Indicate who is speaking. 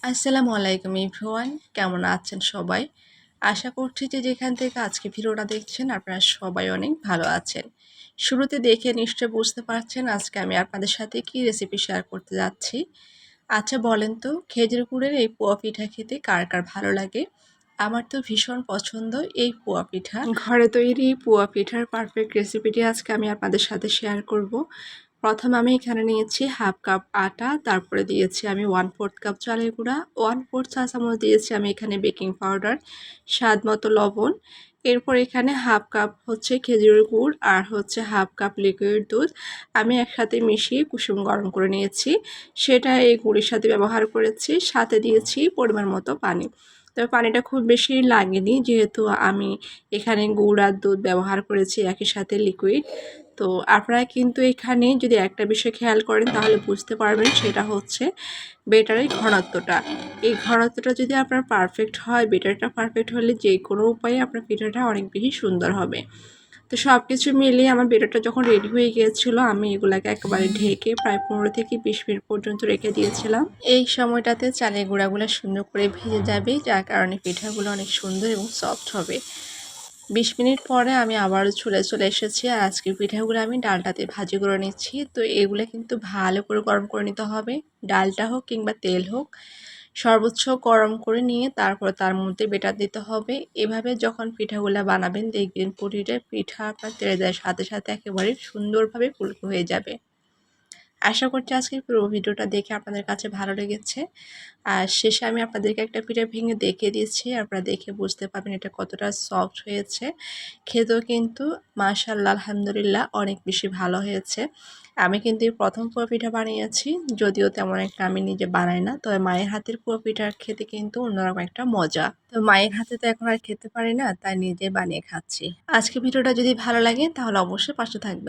Speaker 1: আসসালামু আলাইকুম এভরিওয়ান, কেমন আছেন সবাই? আশা করছি যে যেখান থেকে আজকে ভিডিওটা দেখছেন আপনারা সবাই অনেক ভালো আছেন। শুরুতে দেখে নিশ্চয়ই বুঝতে পারছেন আজকে আমি আপনাদের সাথে কি রেসিপি শেয়ার করতে যাচ্ছি। আচ্ছা বলেন তো, খেজুর গুড়ের এই পোয়া পিঠা খেতে কার কার ভালো লাগে? আমার তো ভীষণ পছন্দ এই পোয়া পিঠা। ঘরে তৈরি পোয়া পিঠার পারফেক্ট রেসিপিটি আজকে আমি আপনাদের সাথে শেয়ার করব। প্রথম আমি এখানে নিয়েছি হাফ কাপ আটা, তারপরে দিয়েছি আমি 1/4 কাপ চালের গুঁড়া, 1/4 চা চামচ দিয়েছি আমি এখানে বেকিং পাউডার, স্বাদ মতো লবণ। এরপর এখানে হাফ কাপ হচ্ছে খেজুরের গুড় আর হচ্ছে হাফ কাপ লিকুইড দুধ আমি একসাথে মিশিয়ে কুসুম গরম করে নিয়েছি, সেটা এই গুড়ের সাথে ব্যবহার করেছি। সাথে দিয়েছি পরিমাণ মতো পানি। তবে পানিটা খুব বেশি লাগেনি, যেহেতু আমি এখানে গুড় আর দুধ ব্যবহার করেছি একই সাথে লিকুইড। তো আপনারা কিন্তু এখানে যদি একটা বিষয় খেয়াল করেন তাহলে বুঝতে পারবেন, সেটা হচ্ছে বেটারের ঘনত্বটা। এই ঘনত্বটা যদি আপনার পারফেক্ট হয়, বেটারটা পারফেক্ট হলে যে কোনো উপায়ে আপনার পিঠাটা অনেক বেশি সুন্দর হবে। তো সব কিছু মিলিয়ে আমার বেটারটা যখন রেডি হয়ে গিয়েছিল, আমি এগুলাকে একেবারে ঢেকে প্রায় 15 থেকে 20 মিনিট পর্যন্ত রেখে দিয়েছিলাম। এই সময়টাতে চালের গুঁড়াগুলো সুন্দর করে ভেজে যাবে, যার কারণে পিঠাগুলো অনেক সুন্দর এবং সফট হবে। 20 মিনিট পরে আমি আবারও চলে এসেছি, আর আজকের পিঠাগুলো আমি ডালটাতে ভাজি করে নিচ্ছি। তো এগুলো কিন্তু ভালো করে গরম করে নিতে হবে, ডালটা হোক কিংবা তেল হোক, সর্বোচ্চ গরম করে নিয়ে তারপর তার মধ্যে বেটার দিতে হবে। এভাবে যখন পিঠাগুলো বানাবেন দেখবেন প্রতিটা পিঠা আপনার তেলে দেওয়ার সাথে সাথে একেবারে সুন্দরভাবে ফুলকো হয়ে যাবে। আশা করছি আজকের পুরো ভিডিওটা দেখে আপনাদের কাছে ভালো লেগেছে। আর শেষে আমি আপনাদেরকে একটা পিঠা ভেঙে দেখিয়ে দিচ্ছি, আপনারা দেখে বুঝতে পারবেন এটা কতটা সফট হয়েছে। খেতেও কিন্তু মাশাআল্লাহ আলহামদুলিল্লাহ অনেক বেশি ভালো হয়েছে। আমি কিন্তু এই প্রথম পোয়া পিঠা বানিয়েছি, যদিও তেমন একটা আমি নিজে বানাই না, তবে মায়ের হাতের পোয়া পিঠা খেতে কিন্তু অন্যরকম একটা মজা। তো মায়ের হাতে তো এখন আর খেতে পারি না, তাই নিজে বানিয়ে খাচ্ছি। আজকে ভিডিওটা যদি ভালো লাগে তাহলে অবশ্যই পাশে থাকবেন।